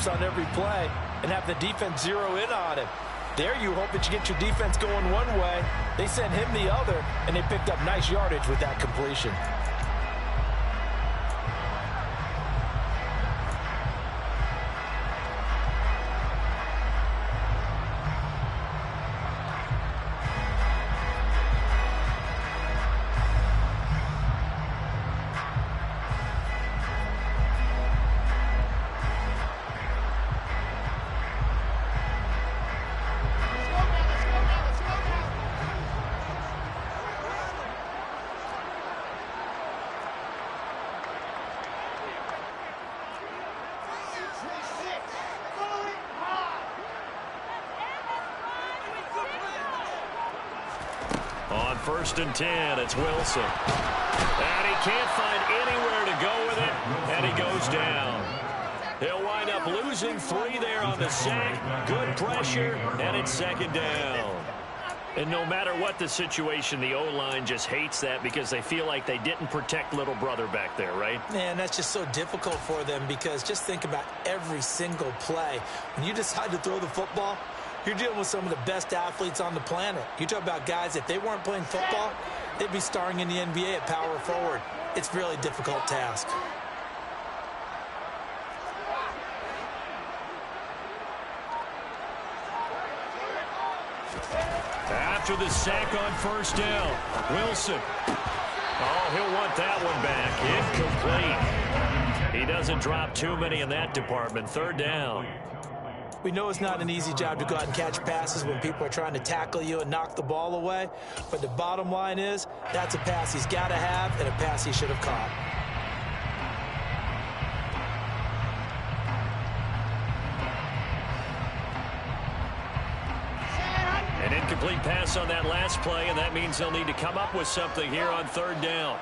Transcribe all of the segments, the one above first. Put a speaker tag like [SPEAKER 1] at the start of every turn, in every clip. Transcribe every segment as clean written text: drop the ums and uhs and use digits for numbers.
[SPEAKER 1] on every play and have the defense zero in on him. There you hope that you get your defense going one way. They sent him the other, and they picked up nice yardage with that completion.
[SPEAKER 2] On 1st and 10, it's Wilson. And he can't find anywhere to go with it, and he goes down. He'll wind up losing 3 there on the sack. Good pressure, and it's 2nd down. And no matter what the situation, the O-line just hates that because they feel like they didn't protect little brother back there, right?
[SPEAKER 1] Man, that's just so difficult for them because just think about every single play. When you decide to throw the football, you're dealing with some of the best athletes on the planet. You talk about guys, if they weren't playing football, they'd be starring in the NBA at power forward. It's a really difficult task.
[SPEAKER 2] After the sack on 1st down, Wilson. Oh, he'll want that one back. Incomplete. He doesn't drop too many in that department. 3rd down.
[SPEAKER 1] We know it's not an easy job to go out and catch passes when people are trying to tackle you and knock the ball away. But the bottom line is, that's a pass he's got to have and a pass he should have caught.
[SPEAKER 2] An incomplete pass on that last play, and that means they'll need to come up with something here on 3rd down.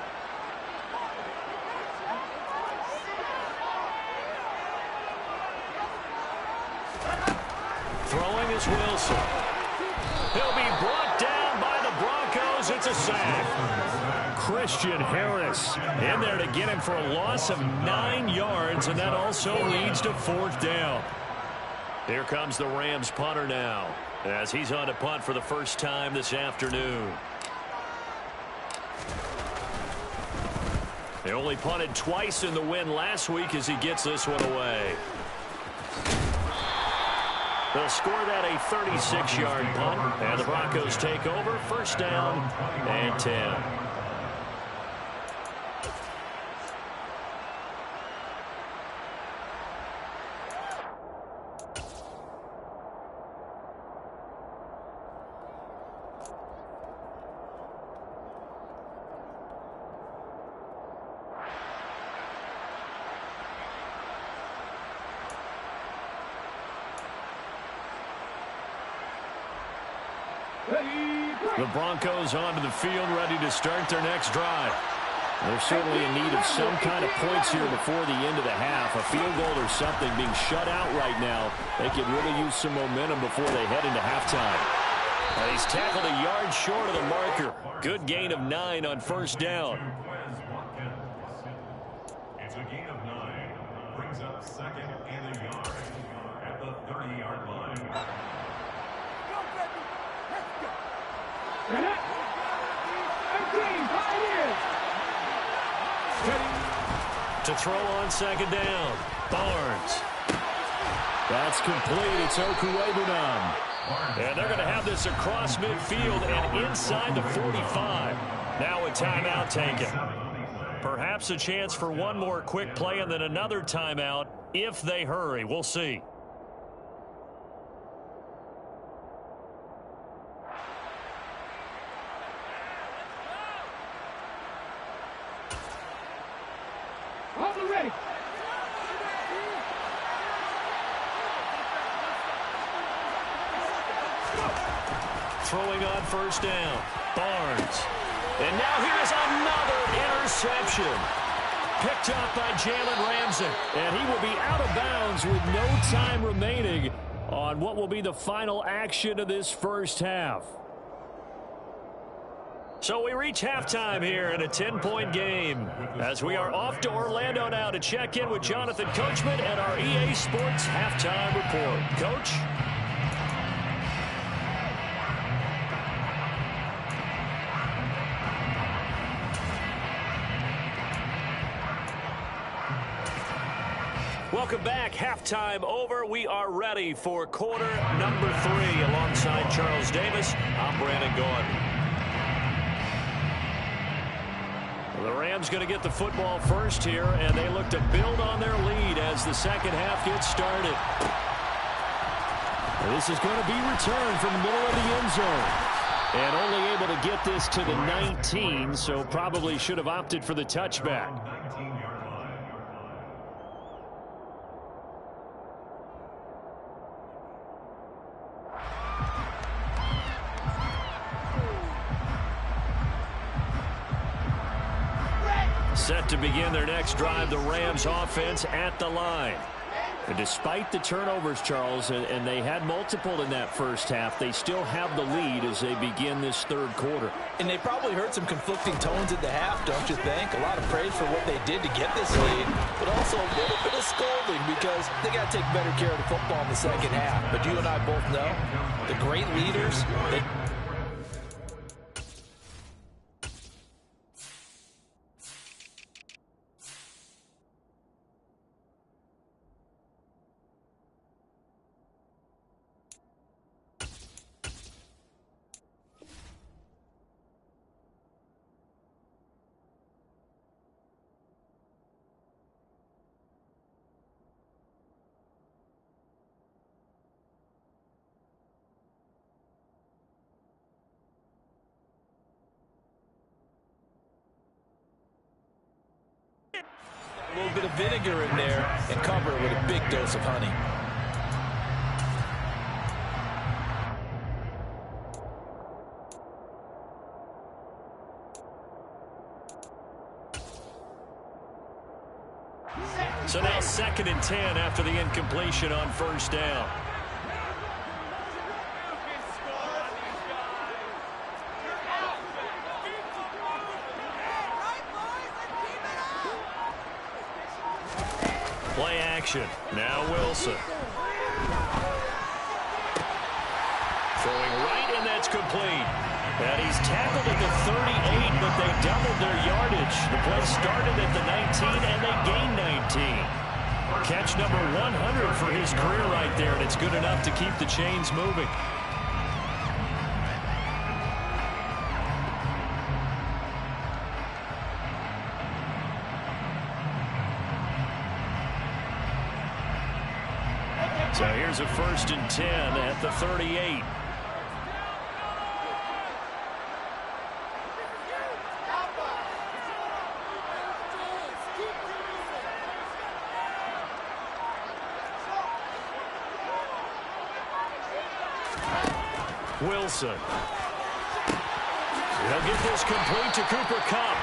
[SPEAKER 2] Throwing is Wilson. He'll be brought down by the Broncos. It's a sack. Christian Harris in there to get him for a loss of 9 yards, and that also leads to 4th down. Here comes the Rams punter now, as he's on to punt for the first time this afternoon. They only punted twice in the win last week as he gets this one away. They'll score that a 36-yard punt, and the Broncos take over. 1st down and 10. The Broncos onto the field, ready to start their next drive. They're certainly in need of some kind of points here before the end of the half. A field goal or something. Being shut out right now, they could really use some momentum before they head into halftime. And he's tackled a yard short of the marker. Good gain of 9 on 1st down.
[SPEAKER 3] It's a gain of 9. Brings up 2nd and a yard at the 30-yard line.
[SPEAKER 2] To throw on 2nd down, Barnes. That's complete. It's Okuwebunam. And they're going to have this across midfield and inside the 45. Now a timeout taken. Perhaps a chance for one more quick play and then another timeout if they hurry. We'll see. Throwing on 1st down, Barnes. And now here's another interception. Picked up by Jalen Ramsey. And he will be out of bounds with no time remaining on what will be the final action of this first half. So we reach halftime here in a 10-point game as we are off to Orlando now to check in with Jonathan Coachman and our EA Sports Halftime Report. Coach? Welcome back. Halftime over. We are ready for quarter number 3 alongside Charles Davis. I'm Brandon Gordon. The Rams going to get the football first here, and they look to build on their lead as the second half gets started. This is going to be returned from the middle of the end zone. And only able to get this to the 19, so probably should have opted for the touchback. Set to begin their next drive, the Rams offense at the line. And despite the turnovers, Charles, and they had multiple in that first half, they still have the lead as they begin this third quarter.
[SPEAKER 1] And they probably heard some conflicting tones at the half, don't you think? A lot of praise for what they did to get this lead, but also a little bit of scolding because they got to take better care of the football in the second half. But you and I both know the great leaders, they a little bit of vinegar in there and cover it with a big dose of honey.
[SPEAKER 2] So now 2nd and 10 after the incompletion on first down. Play action. Now Wilson. Throwing right, and that's complete. And he's tackled at the 38, but they doubled their yardage. The play started at the 19, and they gained 19. Catch number 100 for his career right there, and it's good enough to keep the chains moving. So here's a 1st and 10 at the 38. Wilson. They'll get this complete to Cooper Kupp.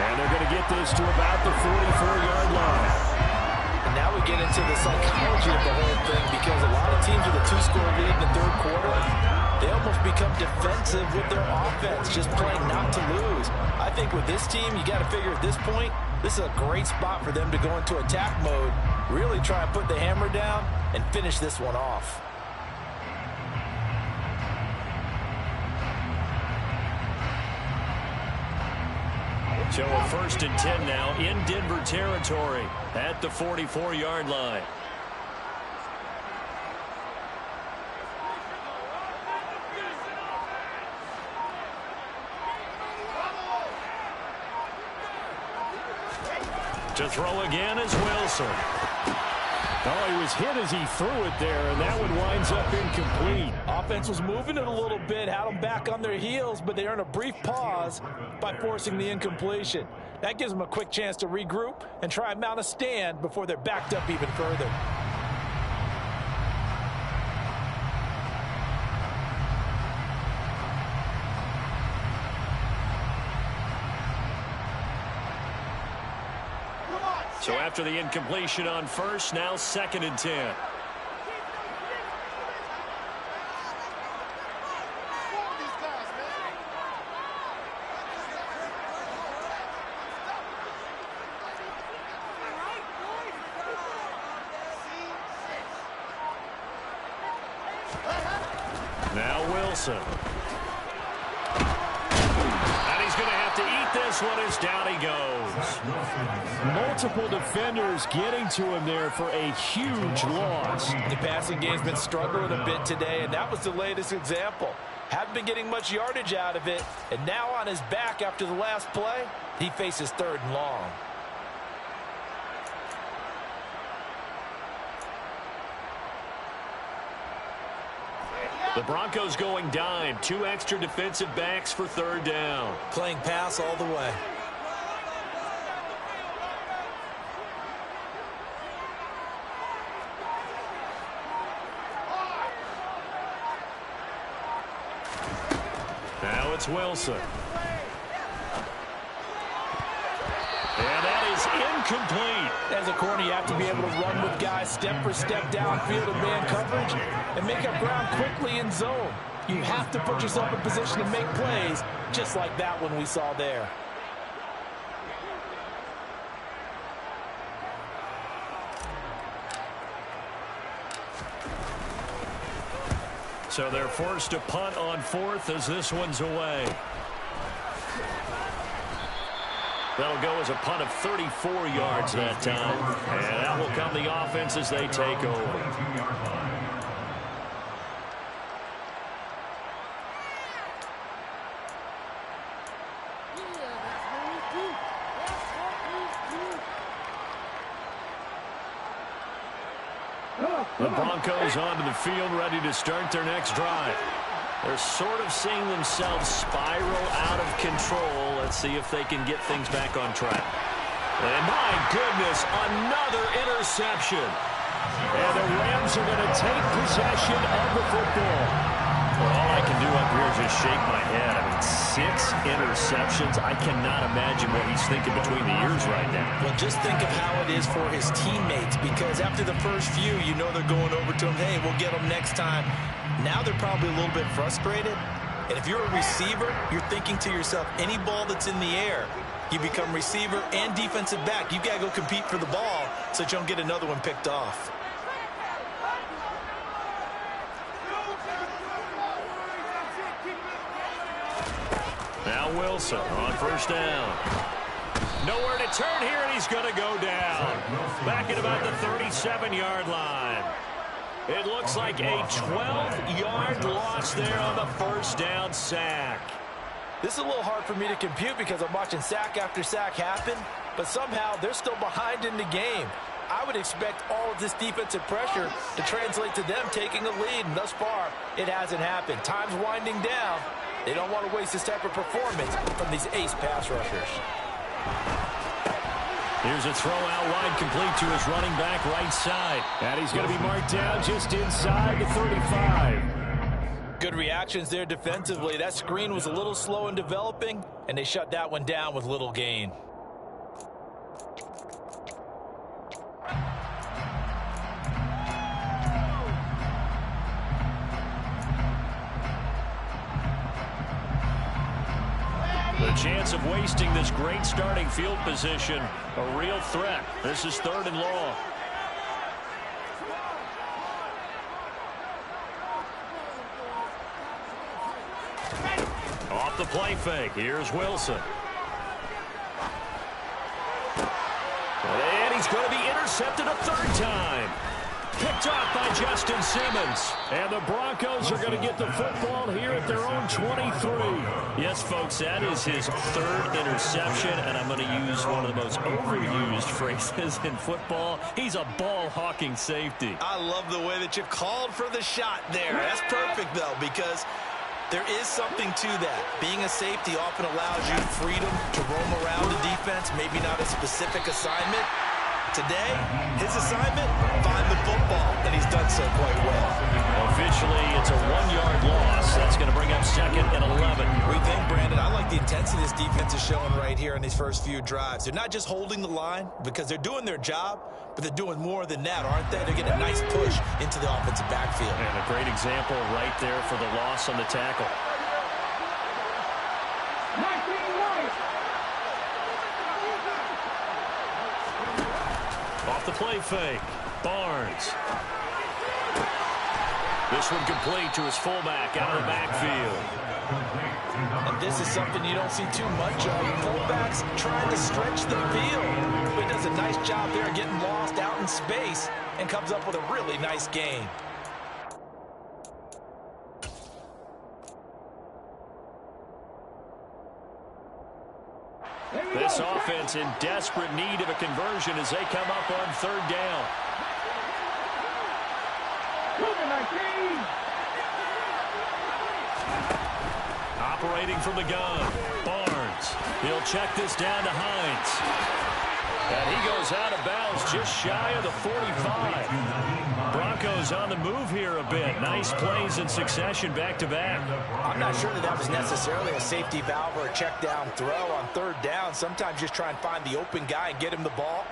[SPEAKER 2] And they're going to get this to about the 44-yard line.
[SPEAKER 1] And now we get into the psychology of the whole thing because a lot of teams with a 2-score lead in the third quarter, they almost become defensive with their offense, just playing not to lose. I think with this team, you got to figure at this point, this is a great spot for them to go into attack mode, really try and put the hammer down and finish this one off.
[SPEAKER 2] So a 1st and 10 now in Denver territory at the 44-yard line. To throw again is Wilson. Oh, he was hit as he threw it there, and that one winds up incomplete.
[SPEAKER 1] Offense was moving it a little bit, had them back on their heels, but they earned a brief pause by forcing the incompletion. That gives them a quick chance to regroup and try and mount a stand before they're backed up even further.
[SPEAKER 2] So after the incompletion on first, now 2nd and 10. Now Wilson. And he's going to have to eat this one as down he goes. Multiple defenders getting to him there for a huge loss.
[SPEAKER 1] The passing game's been struggling a bit today, and that was the latest example. Haven't been getting much yardage out of it, and now on his back after the last play, he faces 3rd and long.
[SPEAKER 2] The Broncos going dime. 2 extra defensive backs for 3rd down.
[SPEAKER 1] Playing pass all the way.
[SPEAKER 2] Now it's Wilson. And that is incomplete.
[SPEAKER 1] As a corner, you have to be able to run with guys step for step downfield in man coverage and make up ground quickly in zone. You have to put yourself in position to make plays, just like that one we saw there.
[SPEAKER 2] So they're forced to punt on 4th as this one's away. That'll go as a punt of 34 yards that time. And that will come the offense as they take over. The Broncos onto the field, ready to start their next drive. They're sort of seeing themselves spiral out of control. Let's see if they can get things back on track. And my goodness, another interception. And the Rams are going to take possession of the football. Well, all I can do up here is just shake my head. I mean, 6 interceptions. I cannot imagine what he's thinking between the ears right now.
[SPEAKER 1] Well, just think of how it is for his teammates, because after the first few, you know they're going over to him, hey, we'll get them next time. Now they're probably a little bit frustrated. And if you're a receiver, you're thinking to yourself, any ball that's in the air, you become receiver and defensive back. You've got to go compete for the ball so that you don't get another one picked off.
[SPEAKER 2] Now Wilson on 1st down. Nowhere to turn here, and he's going to go down. Back at about the 37-yard line. It looks like a 12-yard loss there on the 1st down sack.
[SPEAKER 1] This is a little hard for me to compute because I'm watching sack after sack happen, but somehow they're still behind in the game. I would expect all of this defensive pressure to translate to them taking a lead, and thus far, it hasn't happened. Time's winding down. They don't want to waste this type of performance from these ace pass rushers.
[SPEAKER 2] Here's a throw out wide, complete to his running back right side. And he's going to be marked down just inside the 35.
[SPEAKER 1] Good reactions there defensively. That screen was a little slow in developing, and they shut that one down with little gain.
[SPEAKER 2] The chance of wasting this great starting field position, a real threat. This is 3rd and long. Off the play fake, here's Wilson. And he's going to be intercepted a 3rd time. Picked off by Justin Simmons. And the Broncos are going to get the football here at their own 23. Yes, folks, that is his 3rd interception, and I'm going to use one of the most overused phrases in football. He's a ball-hawking safety.
[SPEAKER 1] I love the way that you called for the shot there. That's perfect, though, because there is something to that. Being a safety often allows you freedom to roam around the defense, maybe not a specific assignment. Today, his assignment, find the football, and he's done so quite well.
[SPEAKER 2] Officially, it's a 1-yard loss. That's going to bring up 2nd and 11.
[SPEAKER 1] What do you think, Brandon? I like the intensity this defense is showing right here in these first few drives. They're not just holding the line because they're doing their job, but they're doing more than that, aren't they? They're getting a nice push into the offensive backfield.
[SPEAKER 2] And a great example right there for the loss on the tackle. Off the play fake, Barnes. This one complete to his fullback out of the backfield.
[SPEAKER 1] And this is something you don't see too much of. Fullbacks trying to stretch the field. But he does a nice job there getting lost out in space and comes up with a really nice gain.
[SPEAKER 2] This offense in desperate need of a conversion as they come up on third down. Operating from the gun, Barnes. He'll check this down to Hines. And he goes out of bounds just shy of the 45. Broncos on the move here a bit. Nice plays in succession back-to-back.
[SPEAKER 1] I'm not sure that was necessarily a safety valve or a check down throw on third down. Sometimes just try and find the open guy and get him the ball.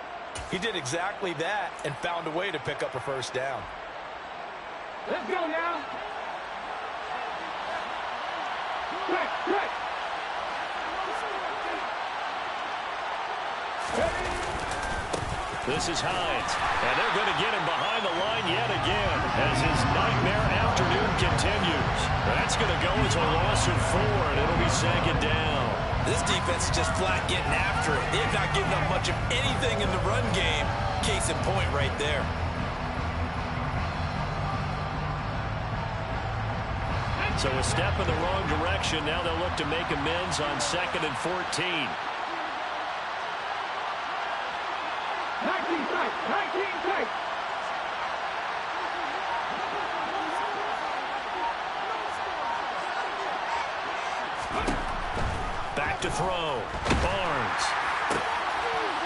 [SPEAKER 1] He did exactly that and found a way to pick up a first down.
[SPEAKER 4] Let's go now. Right.
[SPEAKER 2] This is Hines, and they're going to get him behind the line yet again as his nightmare afternoon continues. That's going to go as a loss of 4, and it'll be second down.
[SPEAKER 1] This defense is just flat getting after it. They've not given up much of anything in the run game. Case in point right there.
[SPEAKER 2] So a step in the wrong direction. Now they'll look to make amends on 2nd and 14.
[SPEAKER 4] 19 tight.
[SPEAKER 2] Back to throw. Barnes.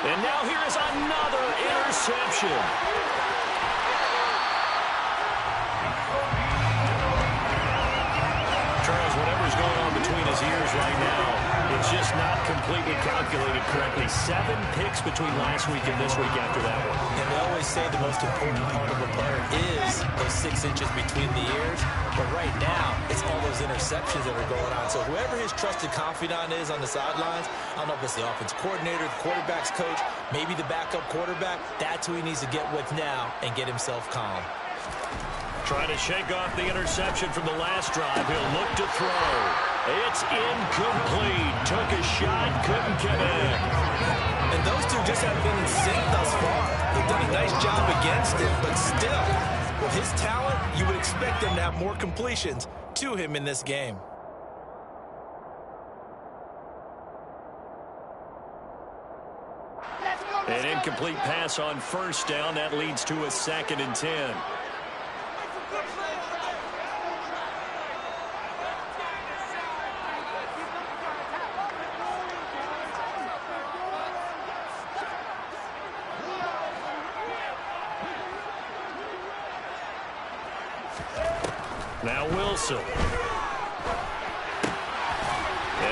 [SPEAKER 2] And now here is another interception. Charles, whatever's going on between his ears right now, it's just not completely calculated correctly. 7 picks between last week and this week after that one.
[SPEAKER 1] And they always say the most important part of a player is those 6 inches between the ears. But right now, it's all those interceptions that are going on. So whoever his trusted confidant is on the sidelines, I don't know if it's the offense coordinator, the quarterback's coach, maybe the backup quarterback, that's who he needs to get with now and get himself calm.
[SPEAKER 2] Trying to shake off the interception from the last drive. He'll look to throw. It's incomplete. Took a shot, couldn't connect.
[SPEAKER 1] And those two just haven't been in sync thus far. They've done a nice job against it, but still, with his talent, you would expect them to have more completions to him in this game.
[SPEAKER 2] An incomplete pass on first down. That leads to a 2nd and 10. Now Wilson. And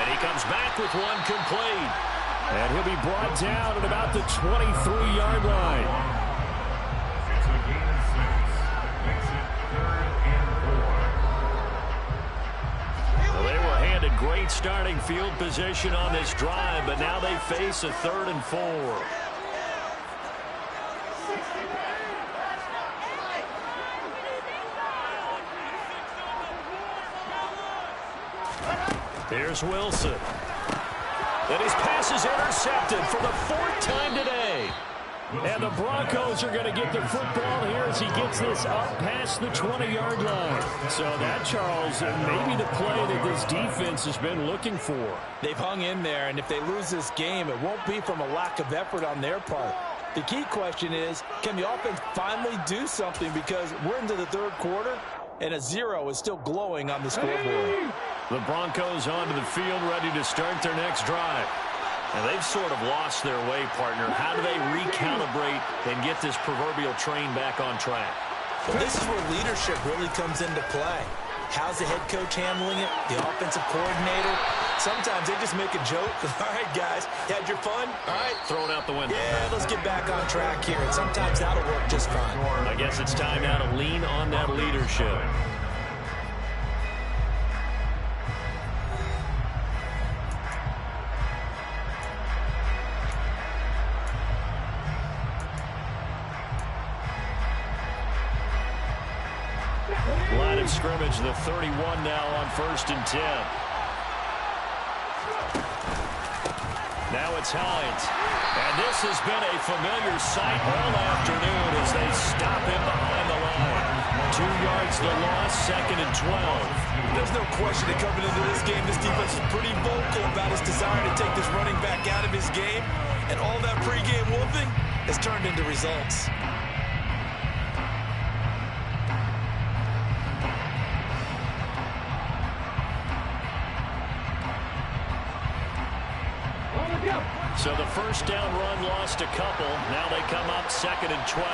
[SPEAKER 2] he comes back with one complete. And he'll be brought down at about the 23-yard line.
[SPEAKER 3] It's a gain of 6. Makes it 3rd and 4.
[SPEAKER 2] Well, they were handed great starting field position on this drive, but now they face a 3rd and 4. Here's Wilson. And his pass is intercepted for the 4th time today. And the Broncos are going to get the football here as he gets this up past the 20-yard line. So that, Charles, may be the play that this defense has been looking for.
[SPEAKER 1] They've hung in there, and if they lose this game, it won't be from a lack of effort on their part. The key question is, can the offense finally do something? Because we're into the 3rd quarter, and a 0 is still glowing on the scoreboard.
[SPEAKER 2] The Broncos onto the field, ready to start their next drive. And they've sort of lost their way, partner. How do they recalibrate and get this proverbial train back on track?
[SPEAKER 1] Well, this is where leadership really comes into play. How's the head coach handling it? The offensive coordinator? Sometimes they just make a joke. All right, guys, you had your fun? All right.
[SPEAKER 2] Throw it out the window.
[SPEAKER 1] Yeah, let's get back on track here. And sometimes that'll work just fine.
[SPEAKER 2] I guess it's time now to lean on that leadership. Line of of scrimmage, the 31 now on 1st and 10. Now it's Hines. And this has been a familiar sight all afternoon as they stop him behind the line. 2 yards the loss, 2nd and 12.
[SPEAKER 1] There's no question that coming into this game, this defense is pretty vocal about its desire to take this running back out of his game. And all that pregame wolfing has turned into results.
[SPEAKER 2] So the first down run lost a couple. Now they come up 2nd and 12.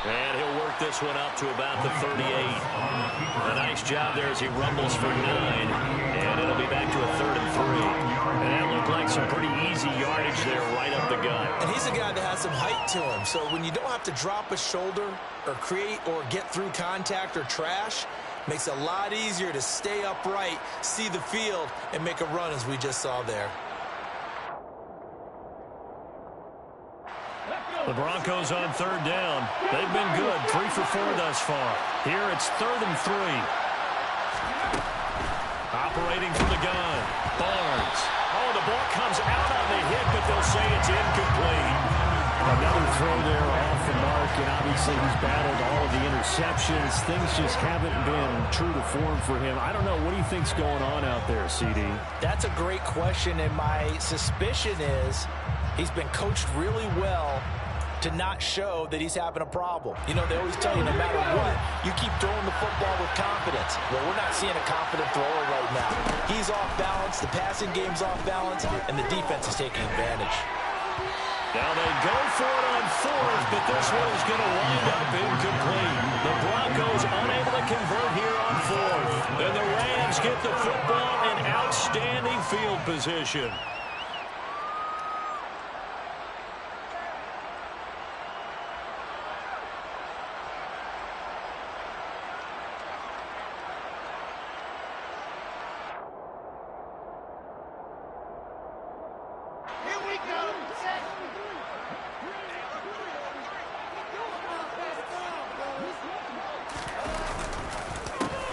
[SPEAKER 2] And he'll work this one up to about the 38. A nice job there as he rumbles for 9. And it'll be back to a 3rd and 3. And that looked like some pretty easy yardage there right up the gut.
[SPEAKER 1] And he's a guy that has some height to him. So when you don't have to drop a shoulder or create or get through contact or trash, makes it a lot easier to stay upright, see the field, and make a run as we just saw there.
[SPEAKER 2] The Broncos on 3rd down. They've been good, 3 for 4 thus far. Here it's 3rd and 3. Operating from the gun, Barnes. Oh, the ball comes out on the hit, but they'll say it's incomplete.
[SPEAKER 5] Another throw there off the mark, and obviously he's battled all of the interceptions. Things just haven't been true to form for him. I don't know. What do you think's going on out there, CD?
[SPEAKER 1] That's a great question, and my suspicion is he's been coached really well to not show that he's having a problem. You know, they always tell you no matter what, you keep throwing the football with confidence. Well, we're not seeing a confident thrower right now. He's off balance, the passing game's off balance, and the defense is taking advantage.
[SPEAKER 2] Now they go for it on 4th, but this one is going to wind up incomplete. The Broncos unable to convert here on 4th. And the Rams get the football in outstanding field position.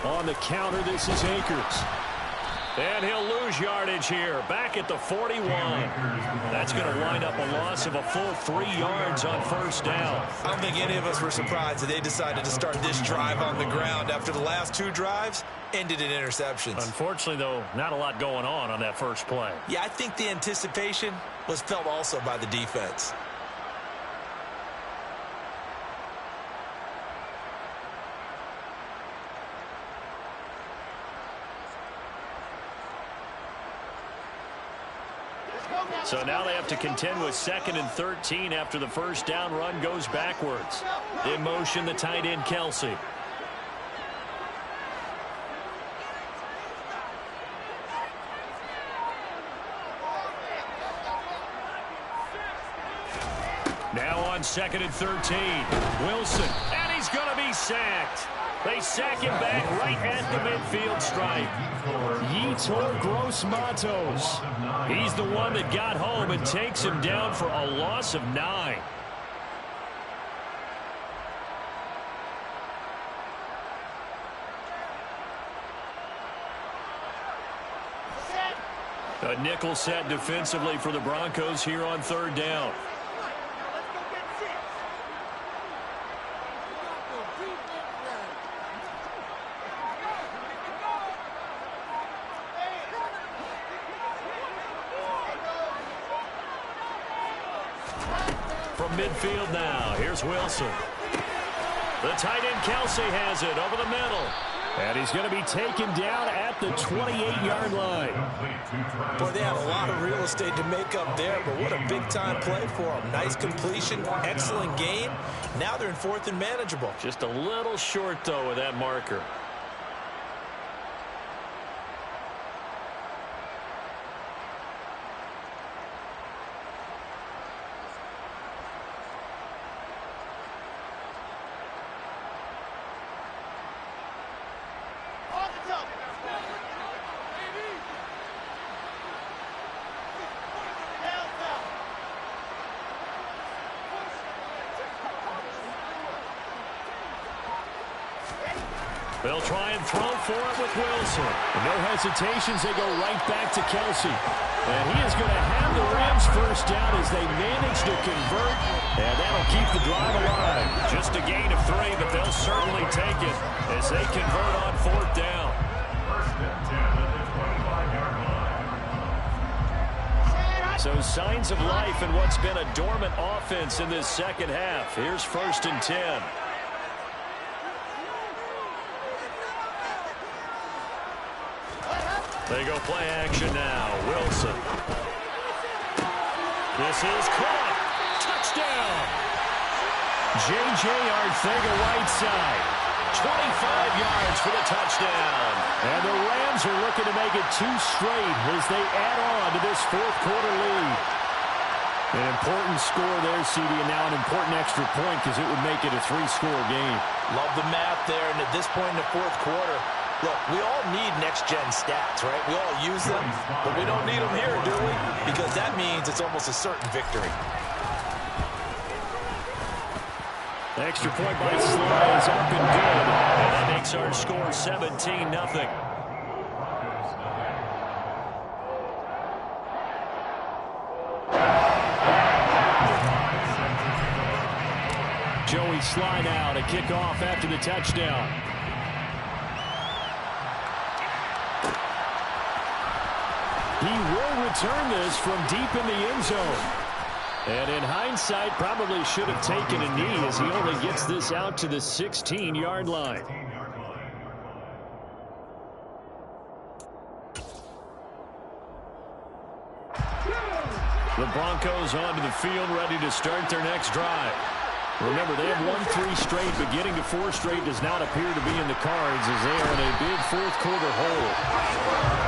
[SPEAKER 2] On the counter, this is Akers. And he'll lose yardage here, back at the 41. That's going to wind up a loss of a full 3 yards on 1st down.
[SPEAKER 1] I don't think any of us were surprised that they decided to start this drive on the ground after the last 2 drives ended in interceptions.
[SPEAKER 2] Unfortunately, though, not a lot going on that first play.
[SPEAKER 1] Yeah, I think the anticipation was felt also by the defense.
[SPEAKER 2] So now they have to contend with 2nd and 13 after the first down run goes backwards. In motion, the tight end, Kelsey. Now on 2nd and 13, Wilson, and he's going to be sacked. They sack him back right at the midfield stripe. Yetur Gross-Matos. He's the one that got home and takes him down for a loss of 9. A nickel set defensively for the Broncos here on 3rd down. From midfield now, here's Wilson. The tight end Kelsey has it over the middle. And he's going to be taken down at the 28-yard line.
[SPEAKER 1] Boy, they had a lot of real estate to make up there, but what a big-time play for them. Nice completion, excellent game. Now they're in 4th and manageable.
[SPEAKER 2] Just a little short, though, with that marker. They'll try and throw for it with Wilson.
[SPEAKER 5] And no hesitations. They go right back to Kelsey. And he is going to have the Rams first down as they manage to convert. And that'll keep the drive alive.
[SPEAKER 2] Just a gain of 3, but they'll certainly take it as they convert on 4th down.
[SPEAKER 3] First and 10 at the 25-yard line.
[SPEAKER 2] So signs of life in what's been a dormant offense in this second half. Here's 1st and 10. They go play action now. Wilson. This is caught. Touchdown.
[SPEAKER 5] J.J. Arcega-Whiteside.
[SPEAKER 2] 25 yards for the touchdown.
[SPEAKER 5] And the Rams are looking to make it 2 straight as they add on to this 4th quarter lead. An important score there, CD, and now an important extra point because it would make it a 3-score game.
[SPEAKER 1] Love the math there, and at this point in the 4th quarter, look, we all need next-gen stats, right? We all use them, but we don't need them here, do we? Because that means it's almost a certain victory.
[SPEAKER 5] Extra point by Sly is up and good.
[SPEAKER 2] And that makes our score 17-0.
[SPEAKER 5] Joey Sly now to kick off after the touchdown. He will return this from deep in the end zone. And in hindsight, probably should have taken a knee as he only gets this out to the 16-yard line.
[SPEAKER 2] The Broncos onto the field, ready to start their next drive.
[SPEAKER 5] Remember, they have won 3 straight, but getting to 4 straight does not appear to be in the cards as they are in a big 4th quarter hole.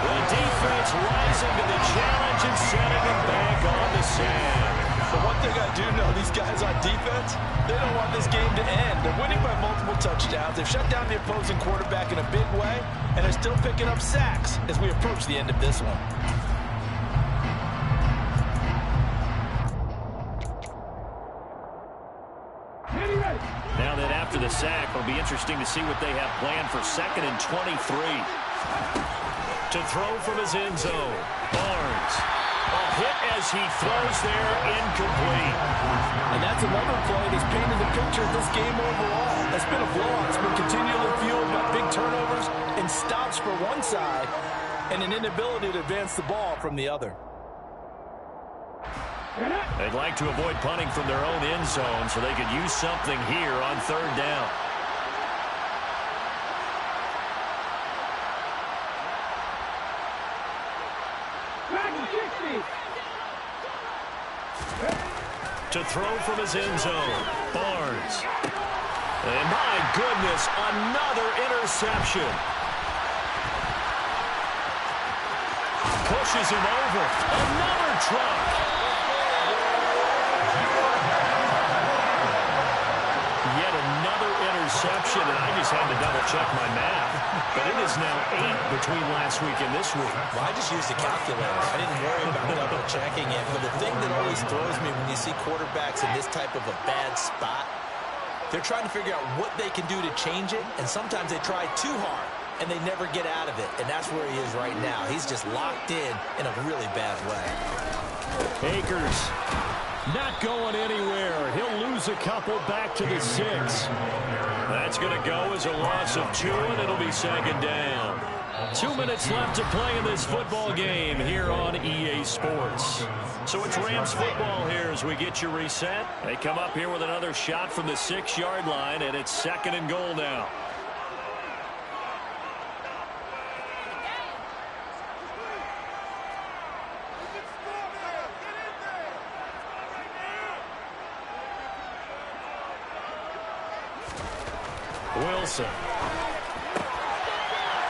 [SPEAKER 2] The defense rising to the challenge and setting them back on the sand.
[SPEAKER 1] But one thing I do know, these guys on defense, they don't want this game to end. They're winning by multiple touchdowns. They've shut down the opposing quarterback in a big way, and they're still picking up sacks as we approach the end of this one.
[SPEAKER 2] Now that after the sack, it'll be interesting to see what they have planned for 2nd and 23. To throw from his end zone, Barnes. A hit as he throws there, incomplete.
[SPEAKER 1] And that's another play that's painted the picture of this game overall. That's been a blowout. It's been continually fueled by big turnovers and stops for one side and an inability to advance the ball from the other.
[SPEAKER 2] They'd like to avoid punting from their own end zone so they could use something here on 3rd down. To throw from his end zone, Barnes. And my goodness, another interception. Pushes him over. Another truck. Yet another interception, and I just had to double-check my math. But it is now 8 between last week and this week.
[SPEAKER 1] Well, I just used a calculator. I didn't worry about double-checking it. But the thing that always throws me when you see quarterbacks in this type of a bad spot, they're trying to figure out what they can do to change it, and sometimes they try too hard, and they never get out of it. And that's where he is right now. He's just locked in a really bad way.
[SPEAKER 5] Akers not going anywhere. He'll lose a couple back to the 6.
[SPEAKER 2] That's going to go as a loss of 2, and it'll be 2nd down. 2 minutes left to play in this football game here on EA Sports. So it's Rams football here as we get you reset. They come up here with another shot from the 6-yard line, and it's 2nd and goal now. Wilson.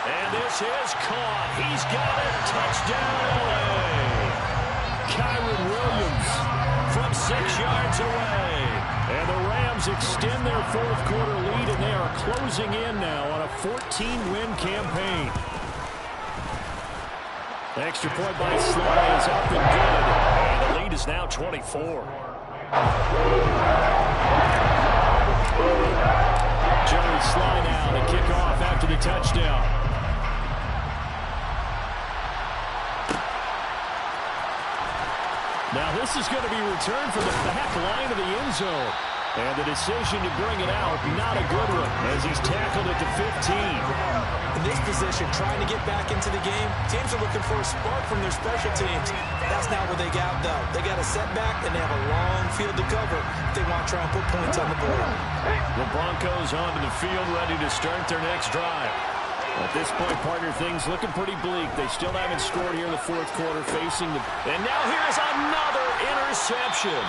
[SPEAKER 2] And this is caught. He's got it. Touchdown, LA.
[SPEAKER 5] Kyron Williams
[SPEAKER 2] From 6 yards away.
[SPEAKER 5] And the Rams extend their 4th quarter lead, and they are closing in now on a 14-win campaign. Extra point by Sly is up and good.
[SPEAKER 2] And the lead is now 24.
[SPEAKER 5] Joey Sly now to kick off after for the touchdown. Now this is going to be returned from the back line of the end zone. And the decision to bring it out, not a good one, as he's tackled at the 15.
[SPEAKER 1] In this position, trying to get back into the game, teams are looking for a spark from their special teams. That's not what they got, though. They got a setback, and they have a long field to cover if they want to try and put points on the board.
[SPEAKER 5] The Broncos onto the field, ready to start their next drive. At this point, partner, things looking pretty bleak. They still haven't scored here in the fourth quarter, facing the... And now here's another interception.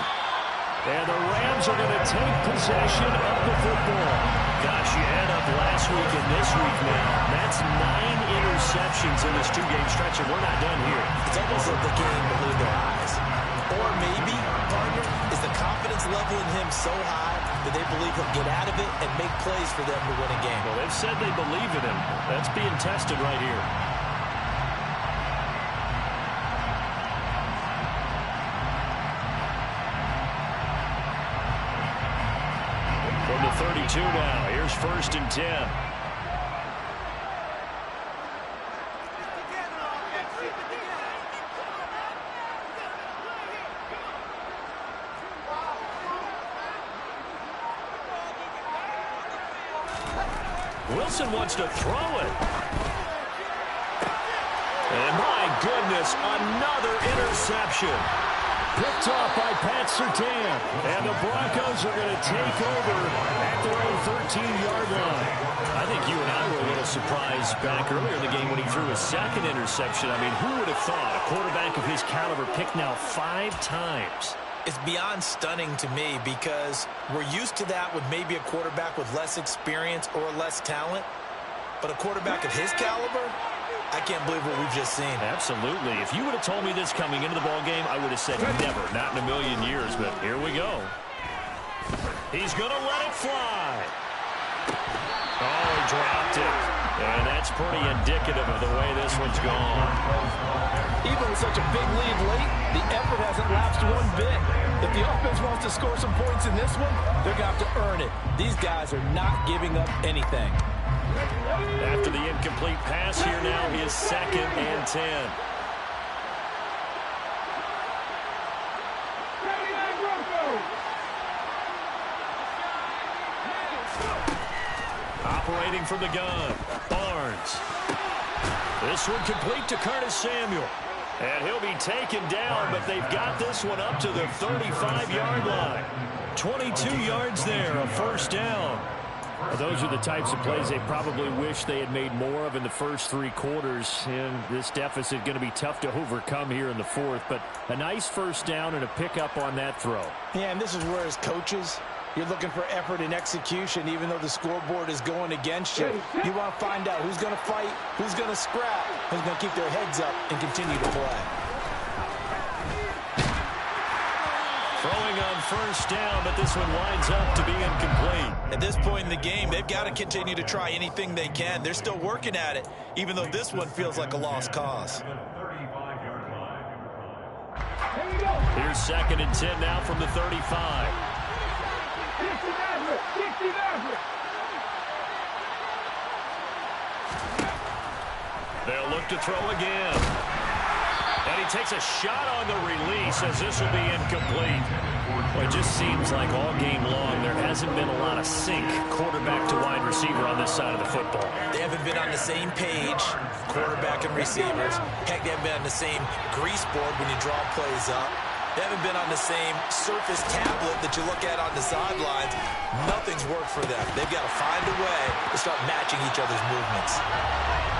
[SPEAKER 5] And the Rams are going to take possession of the football. Gosh, you add up last week and this week now. That's 9 interceptions in this two-game stretch, and we're not done here.
[SPEAKER 1] It's almost like the game believe their eyes. Or maybe, partner, is the confidence level in him so high that they believe he'll get out of it and make plays for them to win a game.
[SPEAKER 5] Well, they've said they believe in him. That's being tested right here. From the 32 now, here's 1st and 10. Wilson wants to throw it. And my goodness, another interception. Picked off by Pat Surtain. And the Broncos are going to take over at their own 13-yard line. I think you and I were a little surprised back earlier in the game when he threw his second interception. I mean, who would have thought a quarterback of his caliber picked now 5 times?
[SPEAKER 1] It's beyond stunning to me because we're used to that with maybe a quarterback with less experience or less talent. But a quarterback of his caliber, I can't believe what we've just seen.
[SPEAKER 5] Absolutely. If you would have told me this coming into the ball game, I would have said never, not in a million years. But here we go. He's going to let it fly. Oh, he dropped it. And that's pretty indicative of the way this one's gone.
[SPEAKER 1] Even with such a big lead late, the effort hasn't lapsed one bit. If the offense wants to score some points in this one, they're going to have to earn it. These guys are not giving up anything.
[SPEAKER 5] After the incomplete pass, here now is 2nd and 10. Operating from the gun, Barnes. This one complete to Curtis Samuel. And he'll be taken down, but they've got this one up to the 35-yard line. 22 yards there, a 1st down. Those are the types of plays they probably wish they had made more of in the first 3 quarters. And this deficit going to be tough to overcome here in the 4th. But a nice 1st down and a pickup on that throw.
[SPEAKER 1] Yeah, and this is where as coaches, you're looking for effort and execution even though the scoreboard is going against you. You want to find out who's going to fight, who's going to scrap, who's going to keep their heads up and continue to play.
[SPEAKER 5] Throwing on 1st down, but this one winds up to be incomplete.
[SPEAKER 1] At this point in the game, they've got to continue to try anything they can. They're still working at it, even though this one feels like a lost cause.
[SPEAKER 5] Here's 2nd and 10 now from the 35. They'll look to throw again. And he takes a shot on the release as this will be incomplete. Well, it just seems like all game long there hasn't been a lot of sync quarterback to wide receiver on this side of the football.
[SPEAKER 1] They haven't been on the same page, quarterback and receivers. Heck, they haven't been on the same grease board when you draw plays up. They haven't been on the same surface tablet that you look at on the sidelines. Nothing's worked for them. They've got to find a way to start matching each other's movements.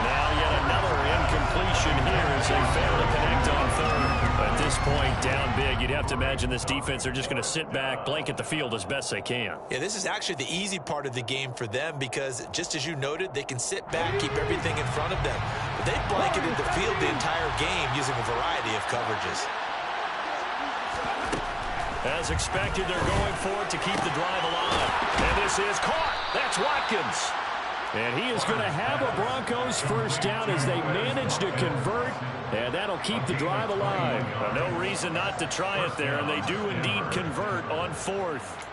[SPEAKER 5] Now yet another incompletion here as they fail to connect on 3rd. At this point, down big, you'd have to imagine this defense are just going to sit back, blanket the field as best they can.
[SPEAKER 1] Yeah, this is actually the easy part of the game for them because, just as you noted, they can sit back, keep everything in front of them. But they've blanketed the field the entire game using a variety of coverages.
[SPEAKER 5] As expected, they're going for it to keep the drive alive. And this is caught. That's Watkins. And he is going to have a Broncos 1st down as they manage to convert. And that'll keep the drive alive. No reason not to try it there. And they do indeed convert on 4th.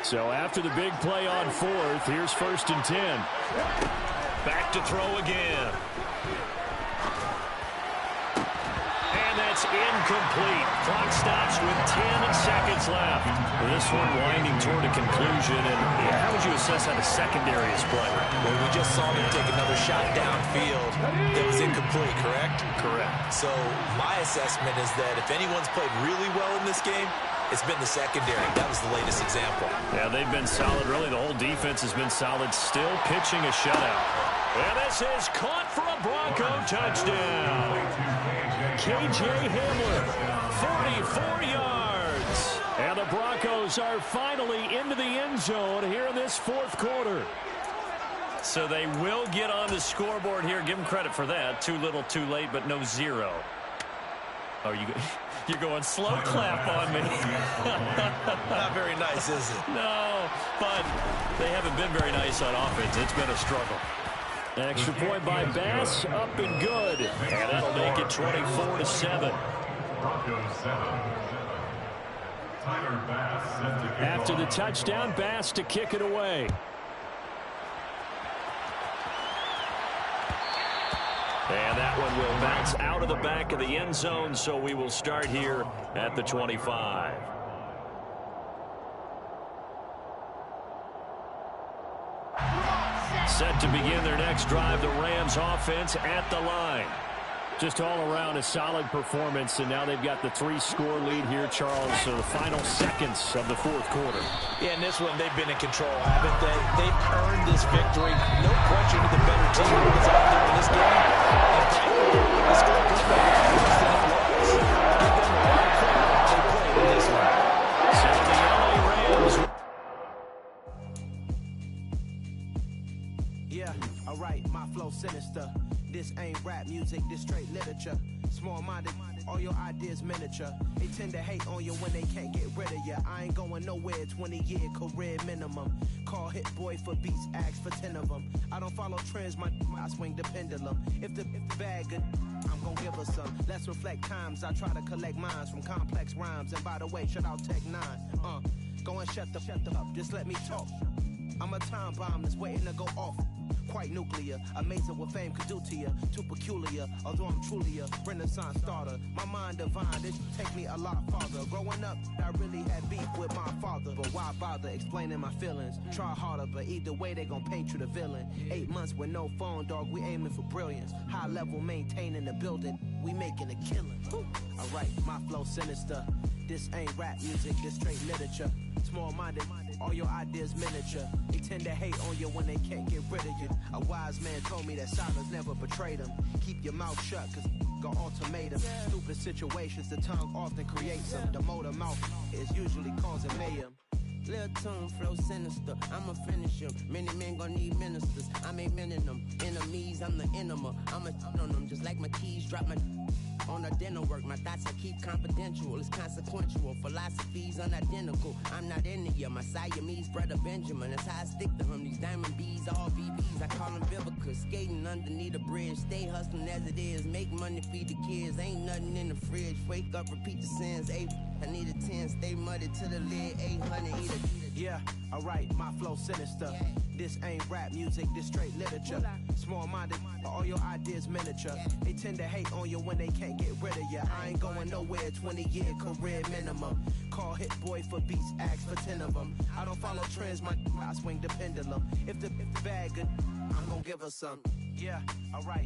[SPEAKER 5] So after the big play on fourth, here's 1st and 10.
[SPEAKER 2] Back to throw again. And that's incomplete. Clock stops with 10 seconds left. This one winding toward a conclusion. And how would you assess how the secondary is playing?
[SPEAKER 1] Well, we just saw them take another shot downfield that was incomplete, correct?
[SPEAKER 2] Correct.
[SPEAKER 1] So my assessment is that if anyone's played really well in this game, it's been the secondary. That was the latest example.
[SPEAKER 2] Yeah, they've been solid. Really, the whole defense has been solid. Still pitching a shutout. And this is caught for a Bronco touchdown. K.J. Hamler, 44 yards.
[SPEAKER 5] And the Broncos are finally into the end zone here in this fourth quarter.
[SPEAKER 2] So they will get on the scoreboard here. Give them credit for that. Too little, too late, but no zero. Oh, you're going slow clap on me.
[SPEAKER 1] Not very nice, is it?
[SPEAKER 2] No, but they haven't been very nice on offense. It's been a struggle.
[SPEAKER 5] Extra point by Bass, up and good.
[SPEAKER 2] And that'll make it 24-7.
[SPEAKER 3] Broncos 7. Tyler Bass set to kick
[SPEAKER 5] After
[SPEAKER 3] off.
[SPEAKER 5] the touchdown, Bass to kick it away.
[SPEAKER 2] And that one will bounce out of the back of the end zone, so we will start here at the 25. Set to begin their next drive, the Rams offense at the line.
[SPEAKER 5] Just all around a solid performance, and now they've got the 3-score lead here, Charles. So the final seconds of the fourth quarter.
[SPEAKER 1] Yeah, in this one, they've been in control, haven't they? They've earned this victory. No question to the better team who was out there in this game. And frankly, the score was better than it was. Give them a lot of credit how they played in this one.
[SPEAKER 2] So the LA Rams.
[SPEAKER 6] Yeah, alright, my flow sinister. This ain't rap music, this straight literature. Small-minded, all your ideas miniature. They tend to hate on you when they can't get rid of you. I ain't going nowhere, 20-year career minimum. Call Hit Boy for beats, ask for 10 of them. I don't follow trends, I swing the pendulum. If the bag good, I'm gonna give her some. Let's reflect times, I try to collect minds from complex rhymes. And by the way, shut out Tech 9. Go and shut the up, just let me talk. I'm a time bomb that's waiting to go off. Quite nuclear, amazing what fame could do to you. Too peculiar, although I'm truly a renaissance starter. My mind divine, this take me a lot farther. Growing up, I really had beef with my father. But why bother explaining my feelings? Try harder, but either way they gon' paint you the villain. 8 months with no phone, dog, we aiming for brilliance. High level maintaining the building, we making a killing. Alright, my flow sinister. This ain't rap music, this straight literature. Small-minded, all your ideas miniature. They tend to hate on you when they can't get rid of you. A wise man told me that silence never betrayed him. Keep your mouth shut, cause got ultimatum. Stupid situations, the tongue often creates them. The motor mouth is usually causing mayhem. Lil' tune, flow sinister, I'ma finish him. Many men gon' need ministers, I ain't mending them. Enemies, I'm the enema, I'ma on them. Just like my keys, drop my on a dinner work. My thoughts I keep confidential, it's consequential. Philosophies unidentical, I'm not into you. My Siamese brother Benjamin, that's how I stick to him. These diamond bees, all BBs, I call them Vivica. Skating underneath a bridge, stay hustling as it is. Make money, feed the kids, ain't nothing in the fridge. Wake up, repeat the sins, 8, I need a 10, stay muddy to the lid, 800, eat a. Yeah, alright, my flow sinister. This ain't rap music, this straight literature. Small-minded, all your ideas miniature. They tend to hate on you when they can't get rid of you. I ain't going nowhere, 20-year career minimum. Call Hit Boy for beats, ask for 10 of them. I don't follow trends, I swing the pendulum. If the bag good, I'm gonna give her some. Yeah, alright.